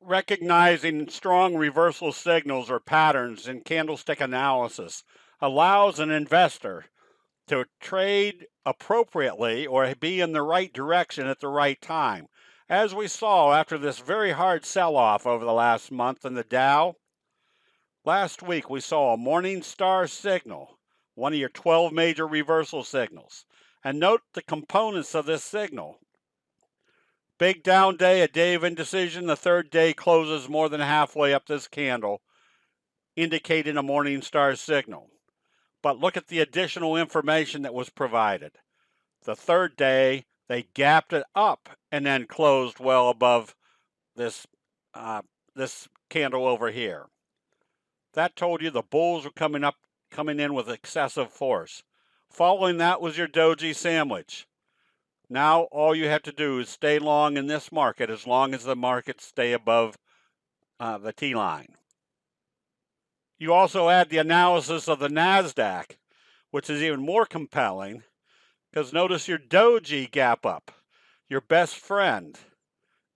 Recognizing strong reversal signals or patterns in candlestick analysis allows an investor to trade appropriately or be in the right direction at the right time. As we saw after this very hard sell-off over the last month in the Dow, last week we saw a morning star signal, one of your 12 major reversal signals. And note the components of this signal. Big down day, a day of indecision. The third day closes more than halfway up this candle, indicating a morning star signal. But look at the additional information that was provided. The third day, they gapped it up and then closed well above this candle over here. That told you the bulls were coming in with excessive force. Following that was your doji sandwich. Now all you have to do is stay long in this market as long as the markets stay above the T-line. You also add the analysis of the NASDAQ, which is even more compelling, because notice your doji gap up, your best friend,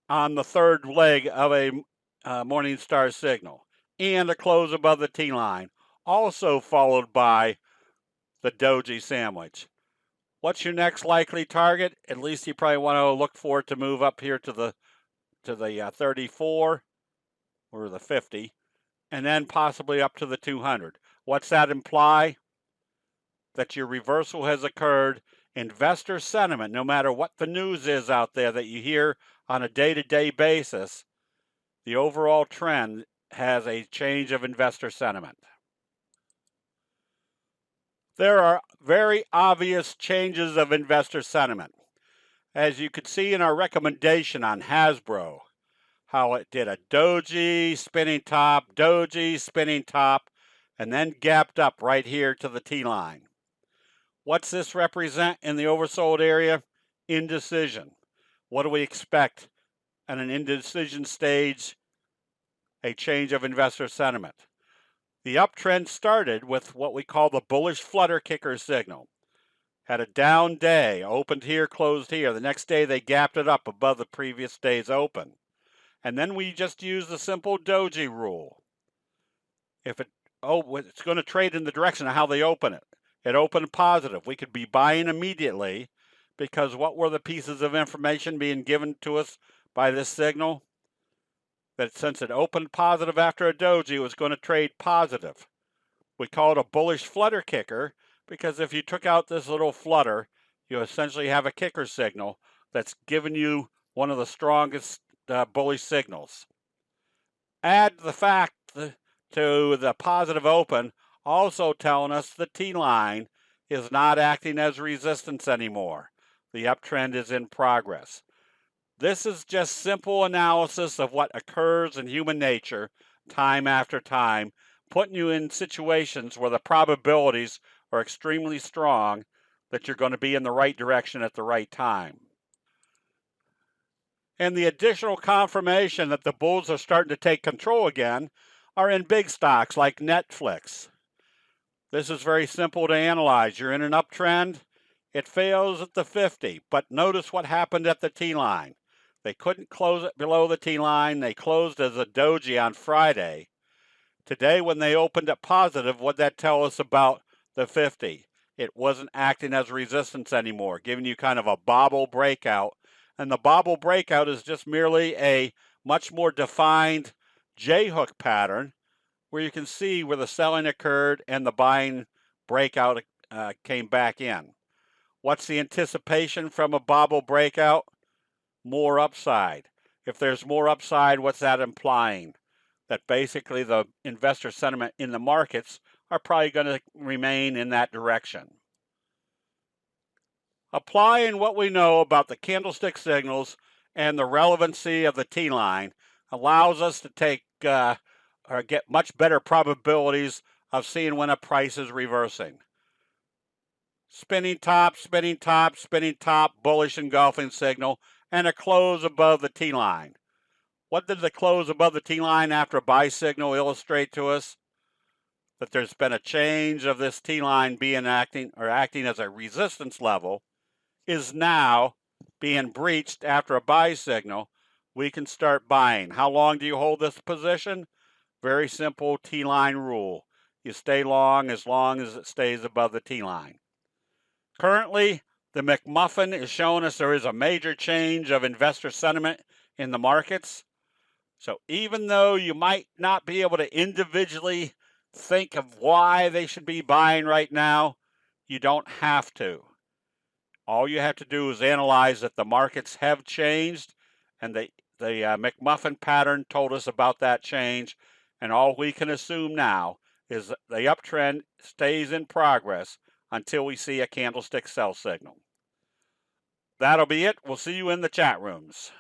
on the third leg of a morning star signal, and a close above the T-line, also followed by the doji sandwich. What's your next likely target? At least you probably want to look for it to move up here to the 34 or the 50, and then possibly up to the 200. What's that imply? That your reversal has occurred. Investor sentiment, no matter what the news is out there that you hear on a day-to-day basis, the overall trend has a change of investor sentiment. There are very obvious changes of investor sentiment. As you could see in our recommendation on Hasbro, how it did a doji, spinning top, and then gapped up right here to the T-line. What's this represent in the oversold area? Indecision. What do we expect at an indecision stage? A change of investor sentiment. The uptrend started with what we call the bullish flutter kicker signal. Had a down day, opened here, closed here. The next day they gapped it up above the previous day's open. And then we just used the simple doji rule. If it's going to trade in the direction of how they open it. It opened positive. We could be buying immediately because what were the pieces of information being given to us by this signal? That since it opened positive after a doji, it was going to trade positive. We call it a bullish flutter kicker because if you took out this little flutter, you essentially have a kicker signal that's giving you one of the strongest bullish signals. Add the fact to the positive open, also telling us the T-line is not acting as resistance anymore. The uptrend is in progress. This is just simple analysis of what occurs in human nature time after time, putting you in situations where the probabilities are extremely strong that you're going to be in the right direction at the right time. And the additional confirmation that the bulls are starting to take control again are in big stocks like Netflix. This is very simple to analyze. You're in an uptrend. It fails at the 50, but notice what happened at the T-line. They couldn't close it below the T-line. They closed as a doji on Friday. Today, when they opened it positive, what'd that tell us about the 50? It wasn't acting as resistance anymore, giving you kind of a bobble breakout. And the bobble breakout is just merely a much more defined J-hook pattern where you can see where the selling occurred and the buying breakout came back in. What's the anticipation from a bobble breakout? More upside. If there's more upside, what's that implying? That basically the investor sentiment in the markets are probably going to remain in that direction. Applying what we know about the candlestick signals and the relevancy of the T-line allows us to take or get much better probabilities of seeing when a price is reversing. Spinning top, bullish engulfing signal, and a close above the T-line. What did the close above the T-line after a buy signal illustrate to us? That there's been a change of this T-line acting as a resistance level is now being breached after a buy signal we can start buying. How long do you hold this position? Very simple T-line rule. You stay long as it stays above the T-line. Currently, the McMuffin is showing us there is a major change of investor sentiment in the markets. So even though you might not be able to individually think of why they should be buying right now, you don't have to. All you have to do is analyze that the markets have changed, and the McMuffin pattern told us about that change, and all we can assume now is that the uptrend stays in progress until we see a candlestick sell signal. That'll be it. We'll see you in the chat rooms.